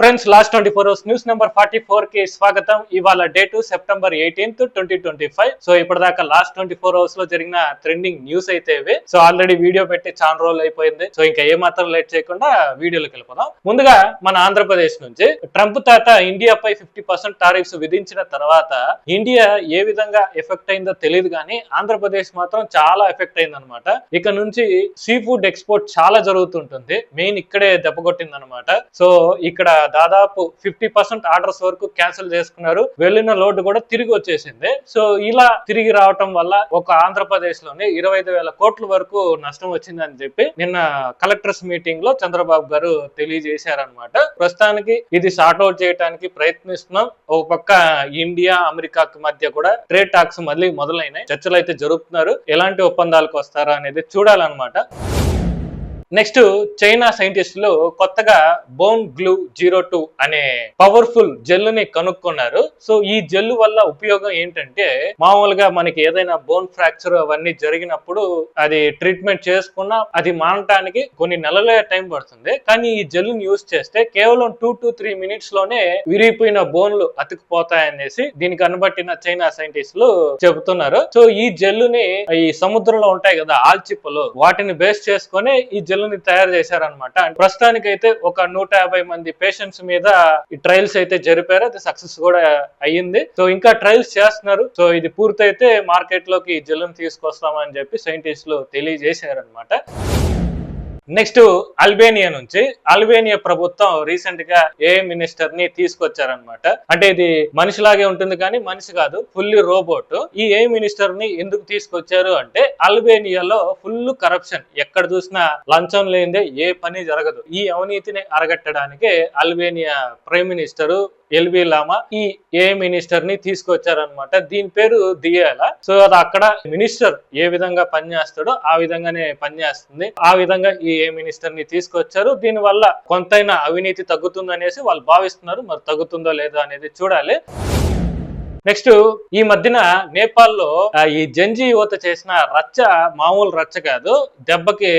Friends, last 24 hours news number 44 కి స్వాగతం. ఇవాళ డేట్ సెప్టెంబర్ 18th 2025. సో ఇప్పటిదాకా లాస్ట్ 24 అవర్స్ లో జరిగిన ట్రెండింగ్ న్యూస్ అయితే ఇవి. సో ఆల్రెడీ వీడియో పెట్టి చాలా రోజులు అయిపోయింది. సో ఇంకా ఏమాత్రం లేట్ చేయకుండా వీడియోలోకి వెళ్ళిపోదాం. ముందుగా మన ఆంధ్రప్రదేశ్ నుంచి ట్రంప్ తాత ఇండియాపై 50% టారిఫ్స్ విధించిన తర్వాత ఇండియా ఏ విధంగా ఎఫెక్ట్ అయిందో తెలియదు, కానీ ఆంధ్రప్రదేశ్ మాత్రం చాలా ఎఫెక్ట్ అయింది అనమాట. ఇక నుంచి సీ ఫుడ్ ఎక్స్పోర్ట్ చాలా జరుగుతుంటుంది. మెయిన్ ఇక్కడే దెబ్బ కొట్టింది అనమాట. సో ఇక్కడ దాదాపు 50% ఆర్డర్స్ వరకు క్యాన్సిల్ చేసుకున్నారు. వెళ్ళిన లోడ్ కూడా తిరిగి వచ్చేసింది. సో ఇలా తిరిగి రావటం వల్ల ఒక ఆంధ్రప్రదేశ్ లోనే 25,000 కోట్ల వరకు నష్టం వచ్చిందని చెప్పి నిన్న కలెక్టర్స్ మీటింగ్ లో చంద్రబాబు గారు తెలియజేశారనమాట. ప్రస్తుతానికి ఇది సార్ట్ అవుట్ చేయడానికి ప్రయత్నిస్తున్నాం. ఒక పక్క ఇండియా అమెరికాకి మధ్య కూడా ట్రేడ్ టాక్స్ మళ్ళీ మొదలైనాయి. చర్చలు అయితే జరుపుతున్నారు. ఎలాంటి ఒప్పందాలకు వస్తారా అనేది చూడాలన్నమాట. నెక్స్ట్, చైనా సైంటిస్టులు కొత్తగా బోన్ గ్లూ 02 అనే పవర్ఫుల్ జెల్లుని కనుక్కున్నారు. సో ఈ జెల్లు వల్ల ఉపయోగం ఏంటంటే, మామూలుగా మనకి ఏదైనా బోన్ ఫ్రాక్చర్ అవన్నీ జరిగినప్పుడు అది ట్రీట్మెంట్ చేసుకున్నా అది మానటానికి కొన్ని నెలలే టైం పడుతుంది. కానీ ఈ జెల్లుని యూజ్ చేస్తే కేవలం 2 to 3 minutes లోనే విరిగిపోయిన బోన్లు అతుకుపోతాయనేసి దీనికి కనబట్టిన చైనా సైంటిస్టులు చెబుతున్నారు. సో ఈ జెల్లుని ఈ సముద్రంలో ఉంటాయి కదా ఆల్చిప్పలు, వాటిని బేస్ చేసుకొని ఈ జెల్లుని తయారు చేశారనమాట. ప్రస్తుతానికైతే ఒక 150 మంది పేషెంట్స్ మీద ఈ ట్రయల్స్ అయితే జరిపారు. అది సక్సెస్ కూడా అయ్యింది. సో ఇంకా ట్రయల్స్ చేస్తున్నారు. సో ఇది పూర్తయితే మార్కెట్ లోకి ఈ జెల్లుని తీసుకొస్తామని చెప్పి సైంటిస్టులు తెలియజేశారనమాట. నెక్స్ట్, అల్బేనియా నుంచి అల్బేనియా ప్రభుత్వం రీసెంట్ గా ఏ మినిస్టర్ ని తీసుకొచ్చారనమాట. అంటే ఇది మనిషిలాగే ఉంటుంది కానీ మనిషి కాదు, ఫుల్లీ రోబోట్. ఈ ఏ మినిస్టర్ ని ఎందుకు తీసుకొచ్చారు అంటే, అల్బేనియాలో ఫుల్ కరప్షన్, ఎక్కడ చూసినా లంచం లేనిదే ఏ పని జరగదు. ఈ అవినీతిని అరగట్టడానికి అల్బేనియా ప్రైమ్ మినిస్టర్ ఎల్బీ లామా ఈ ఏ మినిస్టర్ ని తీసుకొచ్చారనమాట. దీని పేరు దియాలా. సో అది అక్కడ మినిస్టర్ ఏ విధంగా పనిచేస్తాడో ఆ విధంగానే పనిచేస్తుంది. ఆ విధంగా ఈ ఏ మినిస్టర్ ని తీసుకొచ్చారు. దీని వల్ల కొంతైనా అవినీతి తగ్గుతుందనేసి వాళ్ళు భావిస్తున్నారు. మరి తగ్గుతుందో లేదో అనేది చూడాలి. నెక్స్ట్, ఈ మధ్యన నేపాల్ లో ఈ జంజీ యువత చేసిన రచ్చ మామూలు రచ్చ కాదు. దెబ్బకి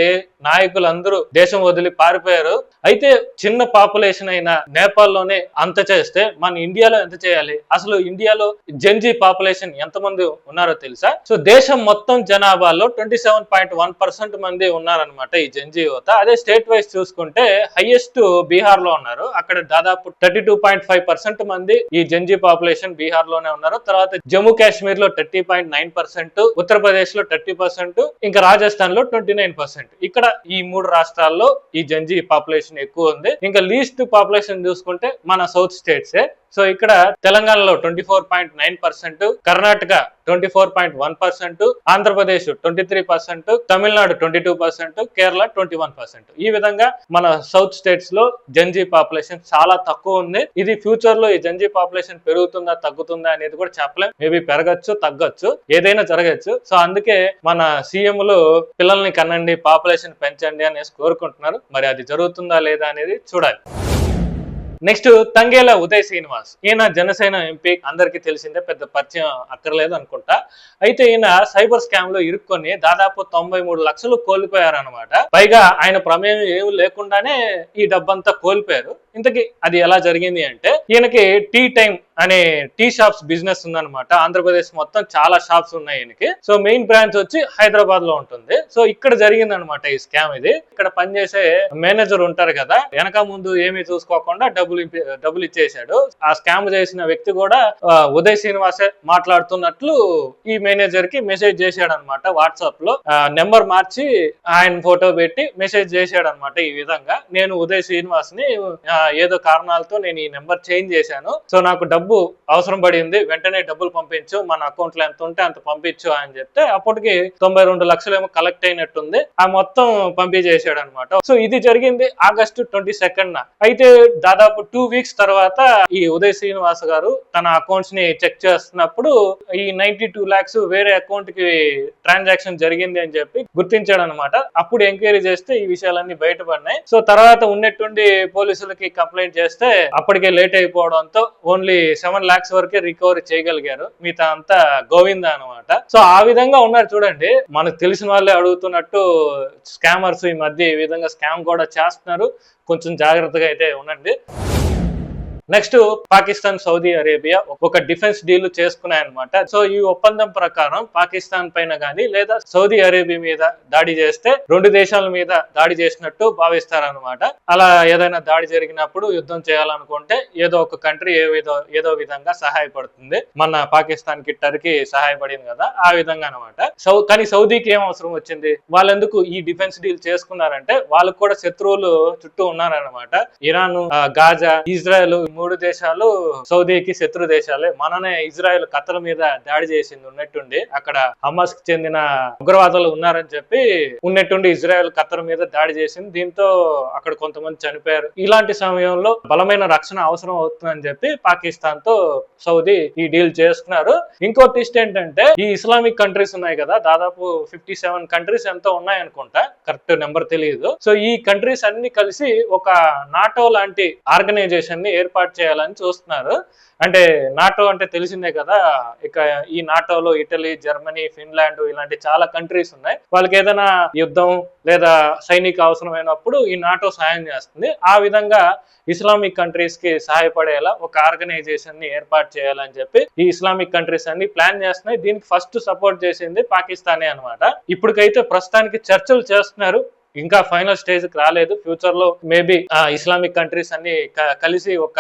నాయకులందరూ దేశం వదిలి పారిపోయారు. అయితే చిన్న పాపులేషన్ అయిన నేపాల్ లోనే అంత చేస్తే మన ఇండియాలో ఎంత చేయాలి? అసలు ఇండియాలో జంజీ పాపులేషన్ ఎంతమంది ఉన్నారో తెలుసా? సో దేశం మొత్తం జనాభాలో 27.1% మంది ఉన్నారనమాట ఈ జంజీ యువత. అదే స్టేట్ వైజ్ చూసుకుంటే హైయెస్ట్ బీహార్ లో ఉన్నారు. అక్కడ దాదాపు 32.5% మంది ఈ జంజీ పాపులేషన్ బీహార్ లోనే ఉన్నారు. తర్వాత జమ్మూ కాశ్మీర్ లో 30.9%, ఉత్తరప్రదేశ్ లో 30%, ఇంకా రాజస్థాన్ లో 29%. ఇక్కడ ఈ 3 రాష్ట్రాల్లో ఈ జంజీ పాపులేషన్ ఎక్కువ ఉంది. ఇంకా లీస్ట్ పాపులేషన్ చూసుకుంటే మన సౌత్ స్టేట్సే. సో ఇక్కడ తెలంగాణలో 24.9%, కర్ణాటక 24.1%, ఆంధ్రప్రదేశ్ 23%, తమిళనాడు 22%, కేరళ 21%. ఈ విధంగా మన సౌత్ స్టేట్స్ లో జంజీ పాపులేషన్ చాలా తక్కువ ఉంది. ఇది ఫ్యూచర్ లో ఈ జంజీ పాపులేషన్ పెరుగుతుందా తగ్గుతుందా అనేది కూడా చెప్పలేం. మేబీ పెరగచ్చు, తగ్గచ్చు, ఏదైనా జరగచ్చు. సో అందుకే మన సీఎంలు పిల్లల్ని కనండి, పాపులేషన్ పెంచండి అనేసి కోరుకుంటున్నారు. మరి అది జరుగుతుందా లేదా అనేది చూడాలి. నెక్స్ట్, తంగేల ఉదయ్ శ్రీనివాస్. ఈయన జనసేన ఎంపీ, అందరికీ తెలిసిందే, పెద్ద పరిచయం అక్కర్లేదు అనుకుంటా. అయితే ఈయన సైబర్ స్కామ్ లో ఇరుక్కొని దాదాపు 93 లక్షలు కోల్పోయారనమాట. పైగా ఆయన ప్రమేయం ఏమి లేకుండానే ఈ డబ్బంతా కోల్పోయారు. ఇంతకీ అది ఎలా జరిగింది అంటే, ఈయనకి టీ టైమ్ అనే టీ షాప్స్ బిజినెస్ ఉందన్నమాట. ఆంధ్రప్రదేశ్ మొత్తం చాలా షాప్స్ ఉన్నాయి ఈయనకి. సో మెయిన్ బ్రాంచ్ వచ్చి హైదరాబాద్ లో ఉంటుంది. సో ఇక్కడ జరిగింది అనమాట ఈ స్కామ్. ఇది ఇక్కడ పనిచేసే మేనేజర్ ఉంటారు కదా, వెనక ముందు ఏమీ చూసుకోకుండా డబ్బులు ఇచ్చేసాడు. ఆ స్కామ్ చేసిన వ్యక్తి కూడా ఉదయ్ శ్రీనివాసే మాట్లాడుతున్నట్లు ఈ మేనేజర్ కి మెసేజ్ చేశాడు అనమాట. వాట్సాప్ లో నెంబర్ మార్చి ఆయన ఫోటో పెట్టి మెసేజ్ చేశాడు అనమాట. ఈ విధంగా, నేను ఉదయ్ శ్రీనివాస్ ని ఏదో కారణాలతో నేను ఈ నెంబర్ చేంజ్ చేశాను. సో నాకు డబ్బు అవసరం పడింది, వెంటనే డబ్బులు పంపించు, మన అకౌంట్ లో ఎంత ఉంటే అంత పంపించు అని చెప్తే అప్పటికి 92 లక్షలు ఏమో కలెక్ట్ అయినట్టుంది. ఆ మొత్తం పంపించేసాడు అనమాట. సో ఇది జరిగింది August 22nd. అయితే దాదాపు 2 weeks తర్వాత ఈ ఉదయ్ శ్రీనివాస్ గారు తన అకౌంట్స్ ని చెక్ చేస్తున్నప్పుడు ఈ 92 lakhs వేరే అకౌంట్ కి ట్రాన్సాక్షన్ జరిగింది అని చెప్పి గుర్తించాడు అనమాట. అప్పుడు ఎంక్వైరీ చేస్తే ఈ విషయాలన్నీ బయటపడినాయి. సో తర్వాత ఉన్నట్టుండి పోలీసులకి కంప్లైంట్ చేస్తే అప్పటికే లేట్ అయిపోవడంతో ఓన్లీ 7 lakhs వరకే రికవరీ చేయగలిగారు. మిగతా అంతా గోవిందా అనమాట. సో ఆ విధంగా ఉన్నారు చూడండి. మనకు తెలిసిన వాళ్ళే అడుగుతున్నట్టు స్కామర్స్ ఈ మధ్య ఈ విధంగా స్కామ్ కూడా చేస్తున్నారు. కొంచెం జాగ్రత్తగా అయితే ఉండండి. నెక్స్ట్ పాకిస్తాన్ సౌదీ అరేబియా ఒక డిఫెన్స్ డీల్ చేసుకున్నాయన్నమాట. సో ఈ ఒప్పందం ప్రకారం పాకిస్తాన్ పైన గానీ లేదా సౌదీ అరేబియా మీద దాడి చేస్తే రెండు దేశాల మీద దాడి చేసినట్టు భావిస్తారనమాట. అలా ఏదైనా దాడి జరిగినప్పుడు యుద్ధం చేయాలనుకుంటే ఏదో ఒక కంట్రీ ఏదో విధంగా సహాయపడుతుంది. మన పాకిస్తాన్ కి టర్కీ సహాయపడింది కదా, ఆ విధంగా అనమాట. కానీ సౌదీకి ఏం అవసరం వచ్చింది? వాళ్ళెందుకు ఈ డిఫెన్స్ డీల్ చేసుకున్నారంటే వాళ్ళకు కూడా శత్రువులు చుట్టూ ఉన్నారనమాట. ఇరాన్, గాజా, ఇజ్రాయెల్ మూడు దేశాలు సౌదీకి శత్రు దేశాలే. మననే ఇజ్రాయెల్ ఖతర్ మీద దాడి చేసింది ఉన్నట్టుండి, అక్కడ హమాస్ కి చెందిన ఉగ్రవాదులు ఉన్నారని చెప్పి ఉన్నట్టుండి ఇజ్రాయెల్ ఖతర్ మీద దాడి చేసింది. దీంతో అక్కడ కొంతమంది చనిపోయారు. ఇలాంటి సమయంలో బలమైన రక్షణ అవసరం అవుతుందని చెప్పి పాకిస్తాన్ తో సౌదీ ఈ డీల్ చేసుకున్నారు. ఇంకో ట్విస్ట్ ఏంటంటే ఈ ఇస్లామిక్ కంట్రీస్ ఉన్నాయి కదా, దాదాపు 57 కంట్రీస్ ఎంతో ఉన్నాయి అనుకుంటా, కరెక్ట్ నెంబర్ తెలియదు. సో ఈ కంట్రీస్ అన్ని కలిసి ఒక నాటో లాంటి ఆర్గనైజేషన్ ని ఏర్పాటు చేయాలని చూస్తున్నారు. అంటే నాటో అంటే తెలిసిందే కదా, ఇక ఈ నాటోలో ఇటలీ, జర్మనీ, ఫిన్లాండ్ ఇలాంటి చాలా కంట్రీస్ ఉన్నాయి. వాళ్ళకి ఏదైనా యుద్ధం లేదా సైనిక అవసరమైనప్పుడు ఈ నాటో సహాయం చేస్తుంది. ఆ విధంగా ఇస్లామిక్ కంట్రీస్ కి సహాయపడేలా ఒక ఆర్గనైజేషన్ ని ఏర్పాటు చేయాలని చెప్పి ఈ ఇస్లామిక్ కంట్రీస్ అన్ని ప్లాన్ చేస్తున్నాయి. దీనికి ఫస్ట్ సపోర్ట్ చేసింది పాకిస్తానే అనమాట. ఇప్పటికైతే ప్రస్తుతానికి చర్చలు చేస్తున్నారు, ఇంకా ఫైనల్ స్టేజ్ కి రాలేదు. ఫ్యూచర్ లో మేబీ ఇస్లామిక్ కంట్రీస్ అన్ని కలిసి ఒక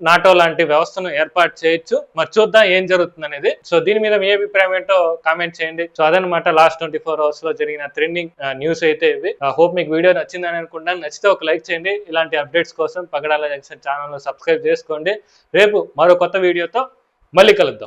నాటో లాంటి వ్యవస్థను ఏర్పాటు చేయొచ్చు. మరి చూద్దాం ఏం జరుగుతుంది అనేది. సో దీని మీద మీ అభిప్రాయం ఏంటో కామెంట్ చేయండి. సో అదనమాట లాస్ట్ 24 hours లో జరిగిన ట్రెండింగ్ న్యూస్ అయితే ఇవి. హోప్ మీకు వీడియో నచ్చిందని అనుకుంటాను. నచ్చితే ఒక లైక్ చేయండి. ఇలాంటి అప్డేట్స్ కోసం పగడాల జంక్షన్ ఛానల్ సబ్స్క్రైబ్ చేసుకోండి. రేపు మరో కొత్త వీడియోతో మళ్ళీ కలుద్దాం.